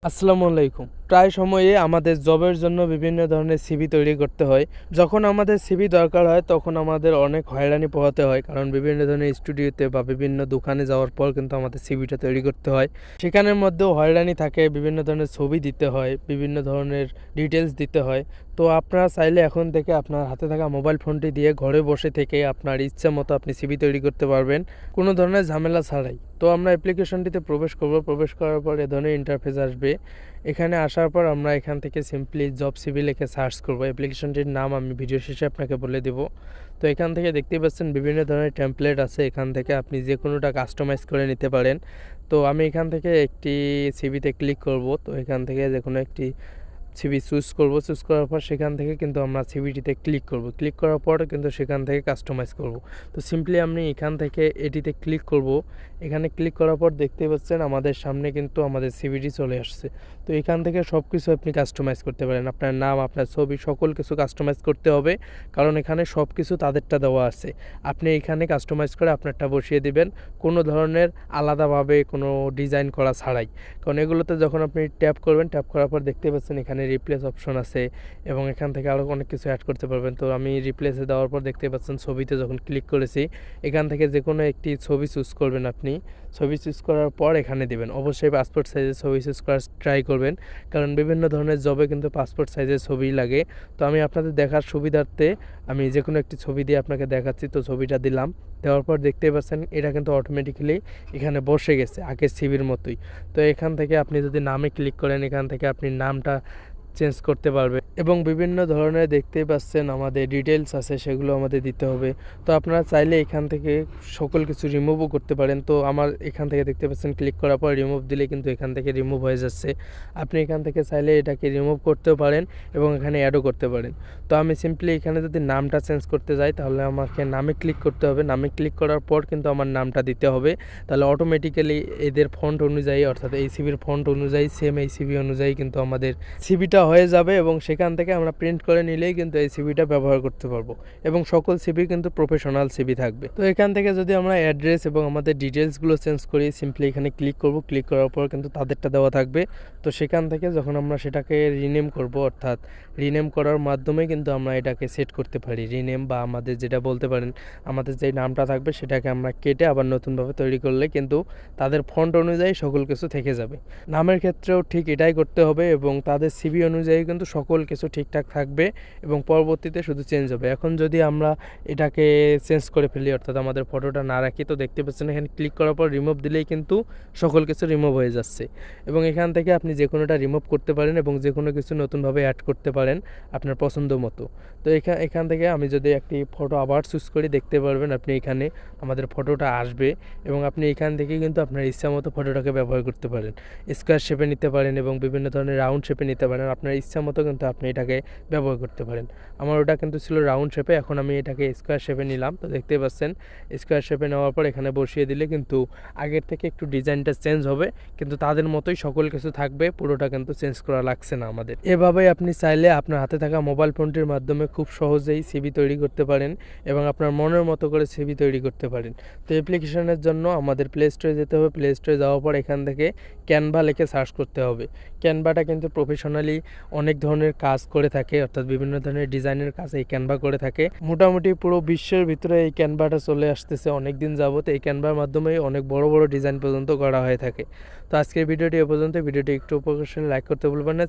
আসসালামু আলাইকুম। প্রায় সময়ে আমাদের জবের জন্য বিভিন্ন ধরনের সিভি তৈরি করতে হয়। যখন আমাদের সিভি দরকার হয় তখন আমাদের অনেক হয়রানি পোহাতে হয়। কারণ বিভিন্ন ধরনের স্টুডিওতে বা বিভিন্ন দোকানে যাওয়ার পর কিন্তু আমাদের সিভিটা তৈরি করতে হয়। সেখানের মধ্যেও হয়রানি থাকে, বিভিন্ন ধরনের ছবি দিতে হয়, বিভিন্ন ধরনের ডিটেইলস দিতে হয়। তো আপনারা চাইলে এখন থেকে আপনার হাতে থাকা মোবাইল ফোনটি দিয়ে ঘরে বসে থেকে আপনার ইচ্ছা মতো আপনি সিভি তৈরি করতে পারবেন, কোনো ধরনের ঝামেলা ছাড়াই। তো আমরা অ্যাপ্লিকেশনটিতে প্রবেশ করব। প্রবেশ করার পর এ ধরনের ইন্টারফেস আসবে। এখানে আসার পর আমরা এখান থেকে সিম্পলি জব সিভি লিখে সার্চ করব। অ্যাপ্লিকেশনটির নাম আমি ভিডিও শেষে আপনাকে বলে দেব। তো এখান থেকে দেখতেই পাচ্ছেন বিভিন্ন ধরনের টেমপ্লেট আছে। এখান থেকে আপনি যে কোনোটা কাস্টমাইজ করে নিতে পারেন। তো আমি এখান থেকে একটি সিভিতে ক্লিক করব। তো এখান থেকে যে কোনো একটি সিভি চুজ করব। চুজ করার পর সেখান থেকে কিন্তু আমরা সিভিটিতে ক্লিক করব। ক্লিক করার পর কিন্তু সেখান থেকে কাস্টমাইজ করব। তো সিম্পলি আমি এখান থেকে এটিতে ক্লিক করব। এখানে ক্লিক করার পর দেখতেই পাচ্ছেন আমাদের সামনে কিন্তু আমাদের সিভিটি চলে আসছে। তো এখান থেকে সব কিছু আপনি কাস্টমাইজ করতে পারেন। আপনার নাম, আপনার ছবি সকল কিছু কাস্টমাইজ করতে হবে, কারণ এখানে সব কিছু তাদেরটা দেওয়া আছে। আপনি এখানে কাস্টমাইজ করে আপনারটা বসিয়ে দিবেন, কোনো ধরনের আলাদাভাবে কোনো ডিজাইন করা ছাড়াই। কারণ এগুলোতে যখন আপনি ট্যাপ করবেন, ট্যাপ করার পর দেখতে পাচ্ছেন এখানে রিপ্লেস অপশন আছে এবং এখান থেকে আরও অনেক কিছু অ্যাড করতে পারবেন। তো আমি রিপ্লেসে দেওয়ার পর দেখতে পাচ্ছেন ছবিতে যখন ক্লিক করেছি, এখান থেকে যে কোনো একটি ছবি চুজ করবেন। আপনি ছবি চুজ করার পর এখানে দেবেন। অবশ্যই পাসপোর্ট সাইজের ছবি চুজ করার ট্রাই করবেন, কারণ বিভিন্ন ধরনের জবে কিন্তু পাসপোর্ট সাইজের ছবি লাগে। তো আমি আপনাদের দেখার সুবিধার্থে আমি যে কোনো একটি ছবি দিয়ে আপনাকে দেখাচ্ছি। তো ছবিটা দিলাম, দেওয়ার পর দেখতেই পাচ্ছেন এটা কিন্তু অটোমেটিক্যালি এখানে বসে গেছে আগের সিভির মতোই। তো এখান থেকে আপনি যদি নামে ক্লিক করেন, এখান থেকে আপনি নামটা চেঞ্জ করতে পারবে এবং বিভিন্ন ধরনের দেখতেই পাচ্ছেন আমাদের ডিটেলস আছে, সেগুলো আমাদের দিতে হবে। তো আপনারা চাইলে এখান থেকে সকল কিছু রিমুভও করতে পারেন। তো আমার এখান থেকে দেখতে পাচ্ছেন ক্লিক করার পর রিমুভ দিলে কিন্তু এখান থেকে রিমুভ হয়ে যাচ্ছে। আপনি এখান থেকে চাইলে এটাকে রিমুভ করতেও পারেন এবং এখানে অ্যাডও করতে পারেন। তো আমি সিম্পলি এখানে যদি নামটা চেঞ্জ করতে যাই, তাহলে আমাকে নামে ক্লিক করতে হবে। নামে ক্লিক করার পর কিন্তু আমার নামটা দিতে হবে। তাহলে অটোমেটিক্যালি এদের ফন্ট অনুযায়ী, অর্থাৎ এই সিভির ফন্ট অনুযায়ী সেম এই সিভি অনুযায়ী কিন্তু আমাদের সিভিটা হয়ে যাবে এবং সেখান থেকে আমরা প্রিন্ট করে নিলেই কিন্তু এই সিভিটা ব্যবহার করতে পারবো এবং সকল সিভি কিন্তু প্রফেশনাল সিভি থাকবে। তো এখান থেকে যদি আমরা অ্যাড্রেস এবং আমাদের ডিটেলসগুলো চেঞ্জ করি, সিম্পলি এখানে ক্লিক করব। ক্লিক করার পর কিন্তু তাদেরটা দেওয়া থাকবে। তো সেখান থেকে যখন আমরা সেটাকে রিনেম করব, অর্থাৎ রিনেম করার মাধ্যমে কিন্তু আমরা এটাকে সেট করতে পারি। রিনেম বা আমাদের যেটা বলতে পারেন, আমাদের যে নামটা থাকবে সেটাকে আমরা কেটে আবার নতুনভাবে তৈরি করলে কিন্তু তাদের ফন্ট অনুযায়ী সকল কিছু থেকে যাবে। নামের ক্ষেত্রেও ঠিক এটাই করতে হবে এবং তাদের সিভি অনুযায়ী কিন্তু সকল কিছু ঠিকঠাক থাকবে এবং পরবর্তীতে শুধু চেঞ্জ হবে। এখন যদি আমরা এটাকে চেঞ্জ করে ফেলি, অর্থাৎ আমাদের ফটোটা না রাখি, তো দেখতে পাচ্ছেন এখানে ক্লিক করার পর রিমুভ দিলেই কিন্তু সকল কিছু রিমুভ হয়ে যাচ্ছে এবং এখান থেকে আপনি যে কোনোটা রিমুভ করতে পারেন এবং যে কোনো কিছু নতুনভাবে অ্যাড করতে পারেন আপনার পছন্দ মতো। তো এখান থেকে আমি যদি একটি ফটো আবার চুজ করি, দেখতে পারবেন আপনি এখানে আমাদের ফটোটা আসবে এবং আপনি এখান থেকে কিন্তু আপনার ইচ্ছা মতো ফটোটাকে ব্যবহার করতে পারেন। স্কোয়ার শেপে নিতে পারেন এবং বিভিন্ন ধরনের রাউন্ড শেপে নিতে পারেন। আপনার ইচ্ছা মতো কিন্তু আপনি এটাকে ব্যবহার করতে পারেন। আমার ওটা কিন্তু ছিল রাউন্ড শেপে, এখন আমি এটাকে স্কোয়ার শেপে নিলাম। তো দেখতেই পাচ্ছেন স্কোয়ার শেপে নেওয়ার পর এখানে বসিয়ে দিলে কিন্তু আগের থেকে একটু ডিজাইনটা চেঞ্জ হবে, কিন্তু তাদের মতোই সকল কিছু থাকবে, পুরোটা কিন্তু চেঞ্জ করা লাগছে না আমাদের। এভাবেই আপনি চাইলে আপনার হাতে থাকা মোবাইল ফোনটির মাধ্যমে খুব সহজেই সিভি তৈরি করতে পারেন এবং আপনার মনের মতো করে সিভি তৈরি করতে পারেন। তো অ্যাপ্লিকেশনের জন্য আমাদের প্লে স্টোরে যেতে হবে। প্লে স্টোরে যাওয়ার পর এখান থেকে ক্যানভা লিখে সার্চ করতে হবে। ক্যানভাটা কিন্তু প্রফেশনালি অনেক ধরনের কাজ করে থাকে, অর্থাৎ বিভিন্ন ধরনের ডিজাইনের কাজ এই ক্যানভা করে থাকে। মোটামুটি পুরো বিশ্বের ভিতরে এই ক্যানভাটা চলে আসতেছে অনেক দিন যাবত। এই ক্যানভার মাধ্যমে অনেক বড় বড় ডিজাইন পর্যন্ত করা হয়ে থাকে। তো আজকের ভিডিওটি এ পর্যন্ত। ভিডিওটি একটু উপকার লাইক করতে ভুলবেন না।